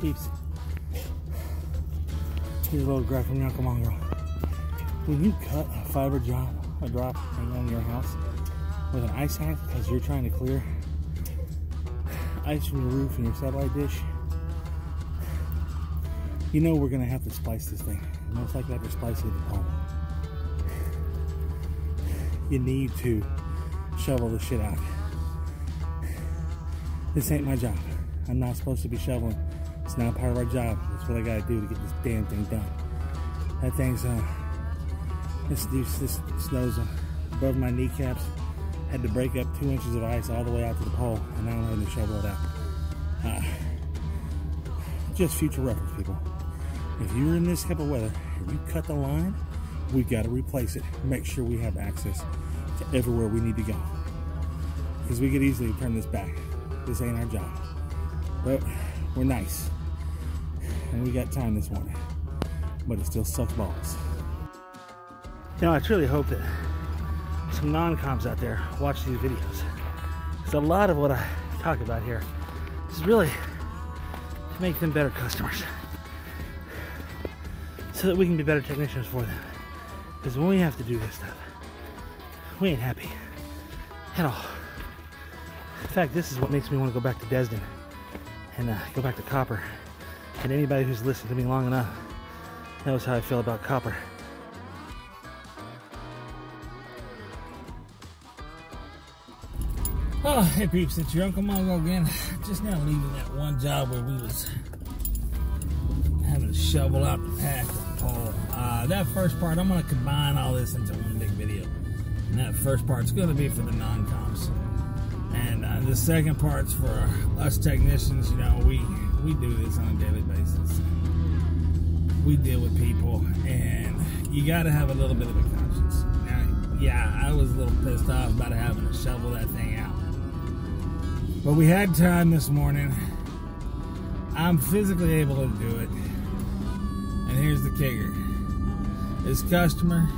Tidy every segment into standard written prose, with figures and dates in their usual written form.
Peeps. Here's a little graph from Uncle Mongrel. When you cut a fiber drop on your house with an ice axe because you're trying to clear ice from your roof and your satellite dish, you know we're gonna have to splice this thing. Most likely have to splice it at the pole. You need to shovel this shit out. This ain't my job. I'm not supposed to be shoveling. It's not part of our job. That's what I gotta do to get this damn thing done. That thing's this snow's above my kneecaps. Had to break up 2 inches of ice all the way out to the pole, and now I'm having to shovel it out. Just future reference, people. If you're in this type of weather and you cut the line, we gotta replace it. Make sure we have access to everywhere we need to go, because we could easily turn this back. This ain't our job, but we're nice and we got time this morning, but it still sucks balls. You know, I truly hope that some non-coms out there watch these videos, because a lot of what I talk about here is really to make them better customers, so that we can be better technicians for them. Because when we have to do this stuff, we ain't happy at all. In fact, this is what makes me want to go back to Desden and go back to copper. And anybody who's listened to me long enough knows how I feel about copper. Oh, hey peeps, it's your Uncle Mongrel again. Just now leaving that one job where we was having to shovel out the path of the pole. That first part, I'm going to combine all this into one big video. And that first part's going to be for the non-coms. And the second part's for us technicians. You know, we do this on a daily basis. We deal with people, and you got to have a little bit of a conscience. Now, yeah, I was a little pissed off about having to shovel that thing out. But we had time this morning. I'm physically able to do it. And here's the kicker. This customer,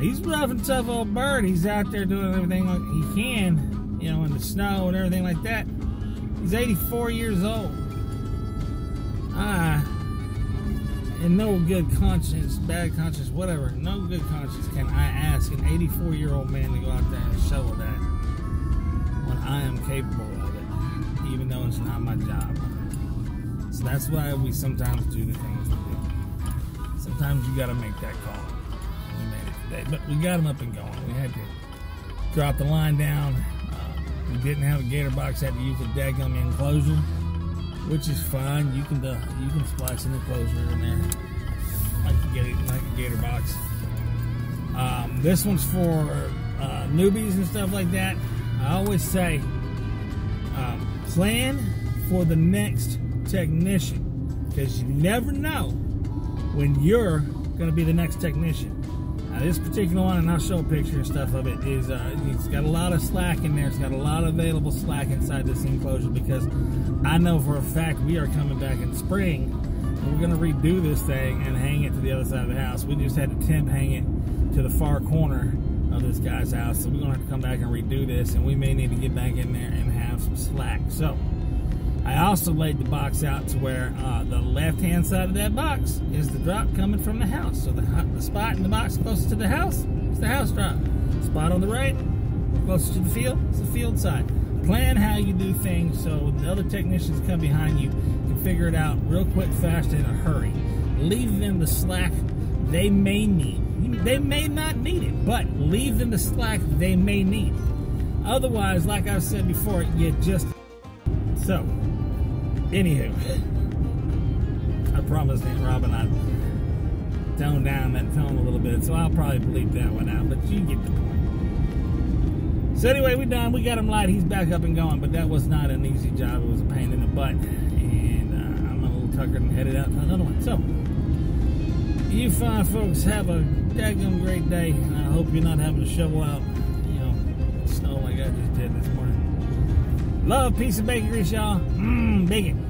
he's a rough and tough old bird. He's out there doing everything like he can, you know, in the snow and everything like that. He's 84 years old. In no good conscience, bad conscience, whatever, no good conscience can I ask an 84-year-old man to go out there and shovel that when I am capable of it, even though it's not my job. So that's why we sometimes do the things we do. Sometimes you got to make that call. We made it today, but we got them up and going. We had to drop the line down. We didn't have a gator box. Had to use a daggum enclosure, which is fine. You can splice an enclosure in there like a gator box. This one's for newbies and stuff like that. I always say, plan for the next technician, because you never know when you're going to be the next technician. Now this particular one, and I'll show a picture and stuff of it, is it's got a lot of slack in there. It's got a lot of available slack inside this enclosure, because I know for a fact we are coming back in spring and we're going to redo this thing and hang it to the other side of the house. We just had to temp hang it to the far corner of this guy's house, so we're going to have to come back and redo this, and we may need to get back in there and have some slack. So I also laid the box out to where the left-hand side of that box is the drop coming from the house. So the spot in the box closest to the house is the house drop. Spot on the right, closest to the field, is the field side. Plan how you do things so the other technicians come behind you can figure it out real quick, fast, in a hurry. Leave them the slack they may need. They may not need it, but leave them the slack they may need. Otherwise, like I said before, you just... So, anywho, I promised Aunt Robin I'd tone down that tone a little bit, so I'll probably bleep that one out, but you get the point. So anyway, we're done. We got him light. He's back up and going, but that was not an easy job. It was a pain in the butt, and I'm a little tuckered and headed out to another one. So, you fine folks have a daggum great day. I hope you're not having to shovel out, you know, snow like I just did this morning. Love, peace, and bacon grease, y'all. Bacon.